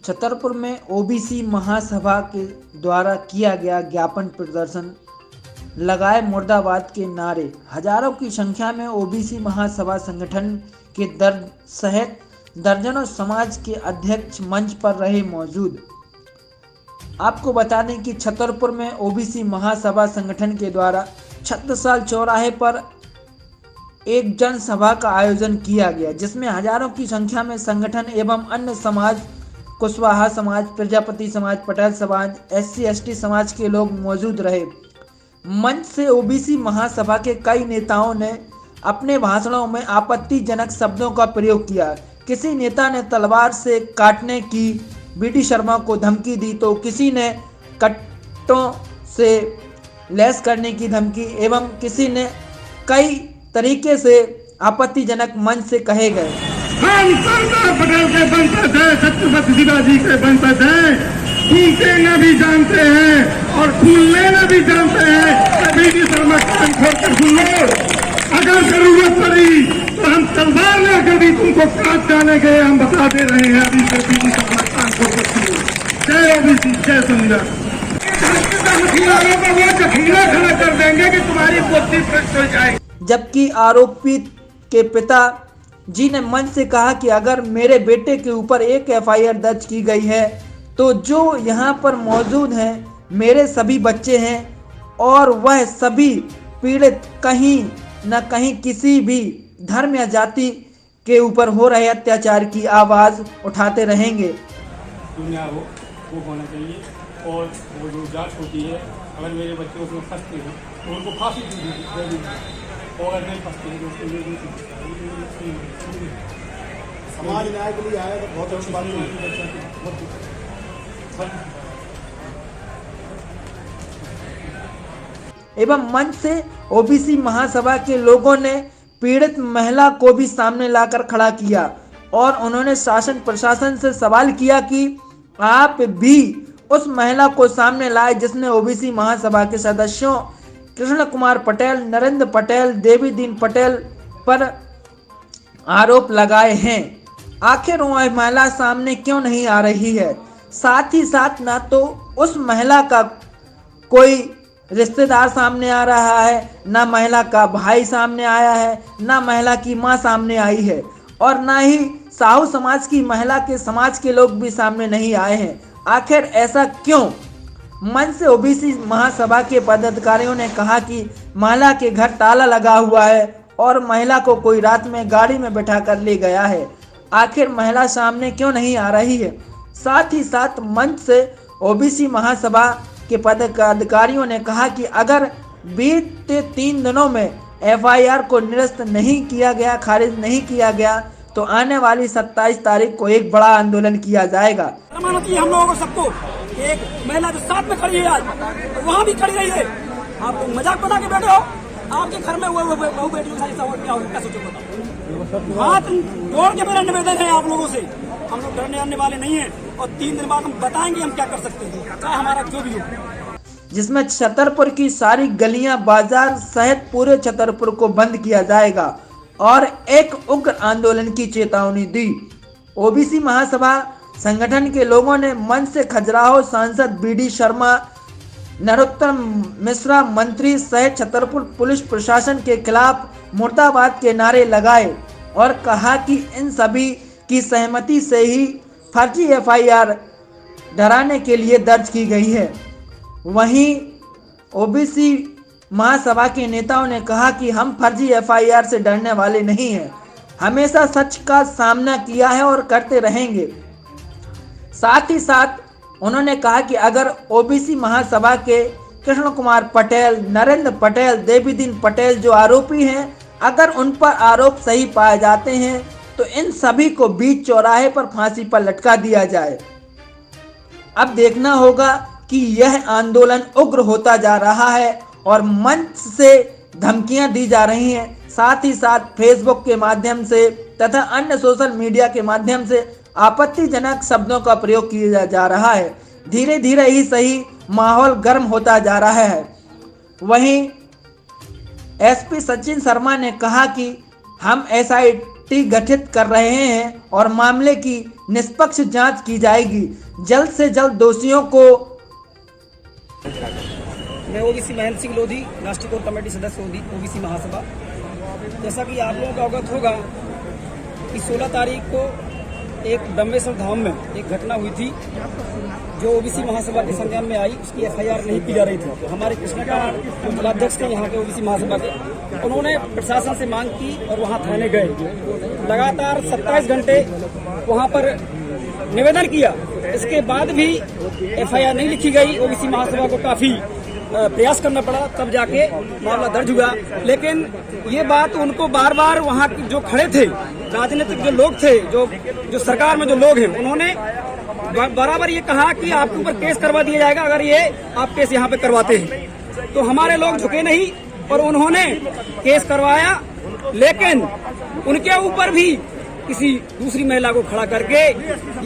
छतरपुर में ओबीसी महासभा के द्वारा किया गया ज्ञापन प्रदर्शन, लगाए मुर्दाबाद के नारे। हजारों की संख्या में ओबीसी महासभा संगठन के सहित दर्जनों समाज के अध्यक्ष मंच पर रहे मौजूद। आपको बता दें कि छतरपुर में ओबीसी महासभा संगठन के द्वारा छत्रसाल चौराहे पर एक जनसभा का आयोजन किया गया, जिसमें हजारों की संख्या में संगठन एवं अन्य समाज, कुशवाहा समाज, प्रजापति समाज, पटेल समाज, SC/ST समाज के लोग मौजूद रहे। मंच से ओबीसी महासभा के कई नेताओं ने अपने भाषणों में आपत्तिजनक शब्दों का प्रयोग किया। किसी नेता ने तलवार से काटने की BD शर्मा को धमकी दी, तो किसी ने कट्टों से लैस करने की धमकी एवं किसी ने कई तरीके से आपत्तिजनक मंच से कहे गए। हम सरदार पटेल के वंशज हैं, छत्रपति शिवाजी के वंशज हैं, फूलते न भी जानते हैं और फूल लेना भी जानते हैं। BD शर्मा कान खोलकर सुन लो, अगर जरूरत पड़ी तो हम तलवार लेकर भी तुमको काट जानेंगे। हम बता दे रहे हैं अभी से BD शर्मा कान खोलकर सुन लो। जय ओबीसी, जय संविधान। जखीरा खड़ा कर देंगे कि तुम्हारी पोती भ्रष्ट हो जाएगी। जबकि आरोपित के पिता जी ने मंच से कहा कि अगर मेरे बेटे के ऊपर एक FIR दर्ज की गई है तो जो यहाँ पर मौजूद हैं मेरे सभी बच्चे हैं और वह सभी पीड़ित कहीं न कहीं किसी भी धर्म या जाति के ऊपर हो रहे अत्याचार की आवाज़ उठाते रहेंगे। दुनिया वो होना चाहिए और वो जो जांच होती है, अगर मेरे बच्चे उसमें फंसते हैं तो उनको फांसी दी जाएगी और अगर नहीं फंसते हैं तो उसके लिए समाज न्याय के लिए आया तो बहुत अच्छी बात एवं मंच से ओबीसी महासभा के लोगों ने पीड़ित महिला को भी सामने लाकर खड़ा किया और उन्होंने शासन प्रशासन से सवाल किया कि आप भी उस महिला को सामने लाए जिसने ओबीसी महासभा के सदस्यों कृष्ण कुमार पटेल, नरेंद्र पटेल, देवी दीन पटेल पर आरोप लगाए हैं। आखिर वह महिला सामने क्यों नहीं आ रही है? साथ ही साथ ना तो उस महिला का कोई रिश्तेदार सामने आ रहा है, ना महिला का भाई सामने आया है, ना महिला की मां सामने आई है और ना ही साहू समाज की महिला के समाज के लोग भी सामने नहीं आए हैं। आखिर ऐसा क्यों? मंच से ओबीसी महासभा के पदाधिकारियों ने कहा कि महिला के घर ताला लगा हुआ है और महिला को कोई रात में गाड़ी में बैठा कर ले गया है। आखिर महिला सामने क्यों नहीं आ रही है? साथ ही साथ मंच से ओबीसी महासभा के पदाधिकारियों ने कहा कि अगर बीते 3 दिनों में FIR को निरस्त नहीं किया गया, खारिज नहीं किया गया, तो आने वाली 27 तारीख को एक बड़ा आंदोलन किया जाएगा। हम लोगों को सबको एक महिला जो साथ में खड़ी है आज वहाँ भी खड़ी रही है। आप मजाक बना के बैठे हो, आपके घर में बहू बेटी क्या हो, क्या सोचो बताओ। हाथ जोड़ के मेरा निवेदन है आप लोगों से, हम लोग डरने आने वाले नहीं है और 3 दिन बाद हम बताएंगे हम क्या कर सकते हैं, चाहे हमारा जो भी हो। जिसमें छतरपुर की सारी गलियां, बाजार सहित पूरे छतरपुर को बंद किया जाएगा और एक उग्र आंदोलन की चेतावनी दी। ओबीसी महासभा संगठन के लोगों ने मंच से खजुराहो सांसद BD शर्मा, नरोत्तम मिश्रा मंत्री सहित छतरपुर पुलिस प्रशासन के खिलाफ मुर्दाबाद के नारे लगाए और कहा कि इन सभी की सहमति से ही फर्जी FIR डराने के लिए दर्ज की गई है। वहीं ओबीसी महासभा के नेताओं ने कहा कि हम फर्जी FIR से डरने वाले नहीं हैं, हमेशा सच का सामना किया है और करते रहेंगे। साथ ही साथ उन्होंने कहा कि अगर ओबीसी महासभा के कृष्ण कुमार पटेल, नरेंद्र पटेल, देवी दीन पटेल जो आरोपी हैं, अगर उन पर आरोप सही पाए जाते हैं तो इन सभी को बीच चौराहे पर फांसी पर लटका दिया जाए। अब देखना होगा कि यह आंदोलन उग्र होता जा रहा है और मंच से धमकियां दी जा रही हैं, साथ ही साथ फेसबुक के माध्यम से तथा अन्य सोशल मीडिया के माध्यम से आपत्तिजनक शब्दों का प्रयोग किया जा रहा है। धीरे धीरे ही सही माहौल गर्म होता जा रहा है। वहीं SP सचिन शर्मा ने कहा कि हम SI टी गठित कर रहे हैं और मामले की निष्पक्ष जांच की जाएगी। जल्द से जल्द दोषियों को। मैं ओबीसी महेंद्र सिंह लोधी, राष्ट्रीय कोर कमेटी सदस्य ओबीसी महासभा। जैसा कि आप लोगों को अवगत होगा कि 16 तारीख को एक दम्बेश्वर धाम में एक घटना हुई थी जो ओबीसी महासभा के संज्ञान में आई। उसकी एफआईआर नहीं की जा रही थी। तो हमारे कृष्णकांत जो जिलाध्यक्ष थे यहाँ के ओबीसी महासभा के, उन्होंने प्रशासन से मांग की और वहाँ थाने गए। लगातार 27 घंटे वहाँ पर निवेदन किया, इसके बाद भी एफआईआर नहीं लिखी गई। ओबीसी महासभा को काफी प्रयास करना पड़ा, तब जाके मामला दर्ज हुआ। लेकिन ये बात उनको बार बार वहाँ जो खड़े थे राजनीतिक जो लोग थे, जो सरकार में जो लोग हैं, उन्होंने बराबर ये कहा कि आपके ऊपर केस करवा दिया जाएगा अगर ये आप केस यहाँ पे करवाते हैं। तो हमारे लोग झुके नहीं और उन्होंने केस करवाया। लेकिन उनके ऊपर भी किसी दूसरी महिला को खड़ा करके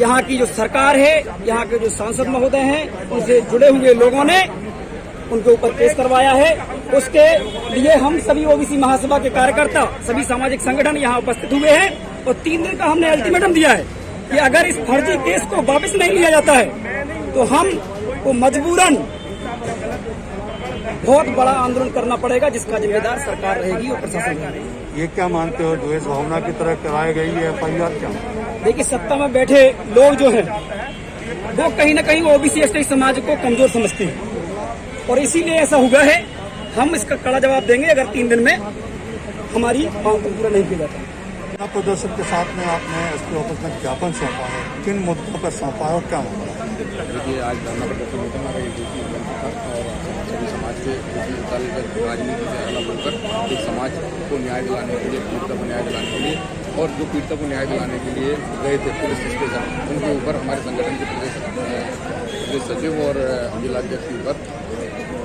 यहाँ की जो सरकार है, यहाँ के जो सांसद महोदय हैं, उनसे जुड़े हुए लोगों ने उनके ऊपर केस करवाया है। उसके लिए हम सभी ओबीसी महासभा के कार्यकर्ता, सभी सामाजिक संगठन यहाँ उपस्थित हुए हैं और 3 दिन का हमने अल्टीमेटम दिया है कि अगर इस फर्जी केस को वापस नहीं लिया जाता है तो हम को मजबूरन बहुत बड़ा आंदोलन करना पड़ेगा, जिसका जिम्मेदार सरकार रहेगी और प्रशासन रहेगी। ये क्या मानते हो, द्वेष भावना की तरह कराई गई है एफआईआर? क्या देखिए, सत्ता में बैठे लोग जो हैं वो कहीं न कहीं ओबीसी एसटी समाज को कमजोर समझते हैं और इसीलिए ऐसा हुआ है। हम इसका कड़ा जवाब देंगे अगर 3 दिन में हमारी मांग पूरा नहीं किया जाता। प्रदर्शन के साथ में आपने एसपी ऑफिस में ज्ञापन सौंपा है, किन मुद्दों पर सौंपा है और क्या मामला? देखिए, आज धरना प्रदर्शन होता है हमारा यूपी और सभी समाज के राजनीति से अलग होकर एक समाज को न्याय दिलाने के लिए, पीड़िता को न्याय दिलाने के लिए, और जो पीड़िता को न्याय दिलाने के लिए गए थे पुलिस स्टेशन, उनके ऊपर हमारे संगठन के प्रदेश सचिव और जिलाध्यक्ष के ऊपर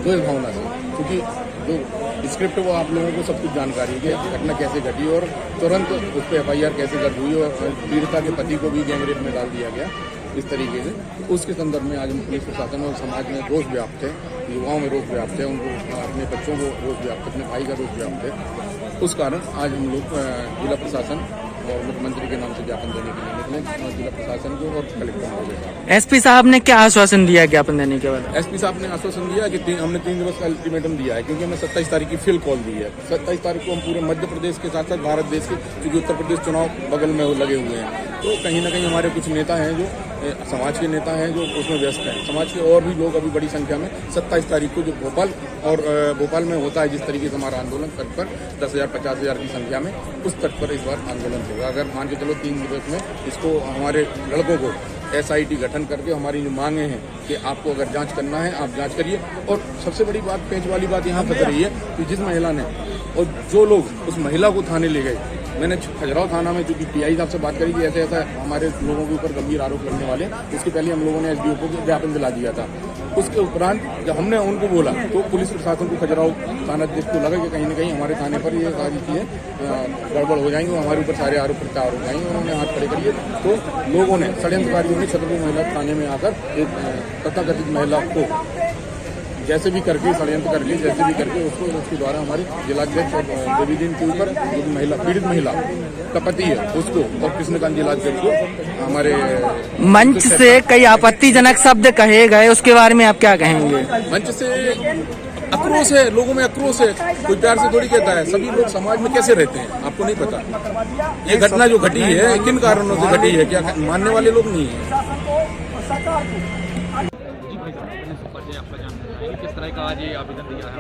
द्वेष भावना से, क्योंकि जो स्क्रिप्ट वो आप लोगों को सब कुछ जानकारी है कि घटना कैसे घटी और तुरंत उस पर एफआईआर कैसे दर्ज हुई और पीड़िता के पति को भी गैंगरेप में डाल दिया गया इस तरीके से। उसके संदर्भ में आज हम पुलिस प्रशासन और समाज में रोष व्याप्त है, युवाओं में रोष व्याप्त है, उनको अपने बच्चों को रोष व्याप्त है, अपने भाई का रोष व्याप्त है। उस कारण आज हम लोग जिला प्रशासन और मुख्यमंत्री के नाम से ज्ञापन देने के लिए निकले, जिला प्रशासन को और कलेक्टर को। एसपी साहब ने क्या आश्वासन दिया ज्ञापन देने के बाद? एसपी साहब ने आश्वासन दिया कि हमने 3 दिवस का अल्टीमेटम दिया है, क्योंकि हमें 27 तारीख की फिल कॉल दी है। 27 तारीख को हम पूरे मध्य प्रदेश के साथ साथ भारत देश के, क्योंकि उत्तर प्रदेश चुनाव बगल में लगे हुए हैं, तो कहीं ना कहीं हमारे कुछ नेता हैं जो समाज के नेता हैं जो उसमें व्यस्त हैं। समाज के और भी लोग अभी बड़ी संख्या में 27 तारीख को जो भोपाल में होता है, जिस तरीके से हमारा आंदोलन तट पर 10,000 50,000 की संख्या में, उस तट पर इस बार आंदोलन होगा। अगर मान के चलो 3 दिवस में इसको हमारे लड़कों को SIT गठन करके हमारी जो मांगे हैं कि आपको अगर जांच करना है आप जांच करिए। और सबसे बड़ी बात, पेंच वाली बात यहाँ फंस रही है कि जिस महिला ने और जो लोग उस महिला को थाने ले गए, मैंने खजुराहो थाना में चूंकि PI साहब से बात करी कि ऐसे ऐसा हमारे लोगों के ऊपर गंभीर आरोप लगने वाले, इसके पहले हम लोगों ने SDO को ज्ञापन दिला दिया था। उसके उपरांत जब हमने उनको बोला तो पुलिस प्रशासन को खजुराहो थाना को लगा कि कहीं ना कहीं हमारे थाने पर ये सारी चीजें गड़बड़ हो जाएंगी, हमारे ऊपर सारे आरोप प्रत्यारोप हो जाएंगे। उन्होंने हाथ खड़े करिए, तो लोगों ने, षड्यंत्रकारियों ने छतरपुर महिला थाने में आकर एक तथाकथित महिला को जैसे भी करके, षड्यंत्र करके, जैसे भी करके उसके द्वारा हमारे जिलाध्यक्ष और देवीदीन के ऊपर जो महिला, पीड़ित महिला का पति है उसको, और कृष्णकांत जिलाध्यक्ष को हमारे मंच से कई आपत्तिजनक शब्द कहे गए, उसके बारे में आप क्या कहेंगे? मंच से आक्रोश है, लोगों में आक्रोश है, कोई प्यार से थोड़ी कहता है। सभी लोग समाज में कैसे रहते हैं आपको नहीं पता। ये घटना जो घटी है किन कारणों से घटी है, क्या मानने वाले लोग नहीं है।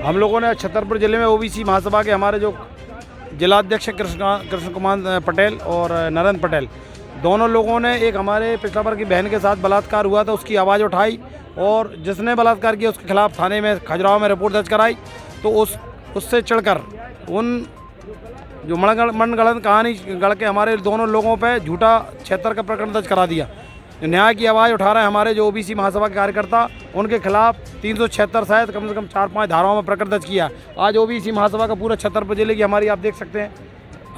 हम लोगों ने छतरपुर जिले में ओबीसी महासभा के हमारे जो जिलाध्यक्ष कृष्ण कुमार पटेल और नरेंद्र पटेल, दोनों लोगों ने एक हमारे पिछला बार की बहन के साथ बलात्कार हुआ था उसकी आवाज़ उठाई और जिसने बलात्कार किया उसके खिलाफ थाने में खजुराहो में रिपोर्ट दर्ज कराई। तो उससे चढ़कर उन जो मनगढ़ंत कहानी गढ़ के हमारे दोनों लोगों पर झूठा 76 का प्रकरण दर्ज करा दिया। जो न्याय की आवाज़ उठा रहे हैं हमारे जो ओबीसी महासभा के कार्यकर्ता, उनके खिलाफ 376 शायद कम से कम 4-5 धाराओं में प्रकरण दर्ज किया। आज ओबीसी महासभा का पूरा छतरपुर जिले की हमारी आप देख सकते हैं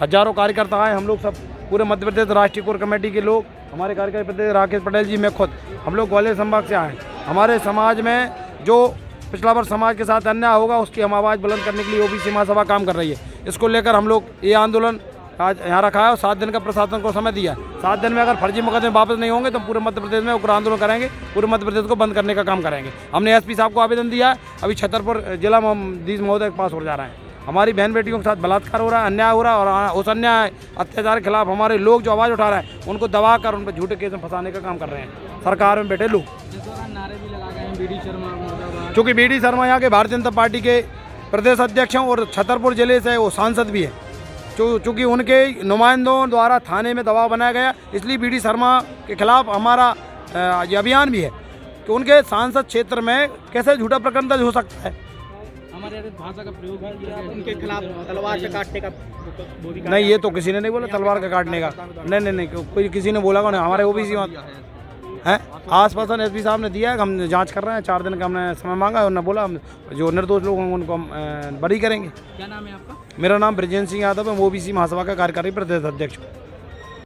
हजारों कार्यकर्ता आए, हम लोग सब पूरे मध्य प्रदेश राष्ट्रीय कोर कमेटी के लोग, हमारे कार्यकर्ता राकेश पटेल जी, मैं खुद, हम लोग ग्वालियर संभाग से आए। हमारे समाज में जो पिछला वर्ष समाज के साथ अन्याय होगा उसकी हम आवाज़ बुलंद करने के लिए ओबीसी महासभा काम कर रही है। इसको लेकर हम लोग ये आंदोलन आज यहाँ रखा है और 7 दिन का प्रशासन को समय दिया है। 7 दिन में अगर फर्जी मुकदमे वापस नहीं होंगे तो पूरे मध्य प्रदेश में उग्र आंदोलन करेंगे, पूरे मध्य प्रदेश को बंद करने का काम करेंगे। हमने एसपी साहब को आवेदन दिया है, अभी छतरपुर जिला न्यायाधीश महोदय के पास हो जा रहे हैं। हमारी बहन बेटियों के साथ बलात्कार हो रहा है, अन्याय हो रहा है और उस अन्याय अत्याचार के खिलाफ हमारे लोग जो आवाज़ उठा रहे हैं उनको दबा कर उन पर झूठे केस में फंसाने का काम कर रहे हैं सरकार में बैठे लोग। नारे भी लगा गए हैं बीडी शर्मा, चूँकि बीडी शर्मा यहाँ के भारतीय जनता पार्टी के प्रदेश अध्यक्ष हैं और छतरपुर जिले से वो सांसद भी है। चूँकि उनके नुमाइंदों द्वारा थाने में दबाव बनाया गया, इसलिए बीडी शर्मा के खिलाफ हमारा ये अभियान भी है कि उनके सांसद क्षेत्र में कैसे झूठा प्रकरण दर्ज हो सकता है। हमारे भाषा का प्रयोग किया, उनके खिलाफ तलवार से काटने का नहीं, ये तो किसी ने नहीं बोला तलवार का काटने का। नहीं, कोई किसी ने बोला नहीं। हमारे ओबीसी हैं आश्वासन एसपी साहब ने दिया है, हम जांच कर रहे हैं। 4 दिन का हमने समय मांगा है, उन्होंने बोला हम जो निर्दोष लोग होंगे उनको हम बरी करेंगे। क्या नाम है आपका? मेरा नाम ब्रजेंद्र सिंह यादव है, ओबीसी महासभा का कार्यकारी प्रदेश अध्यक्ष हूँ।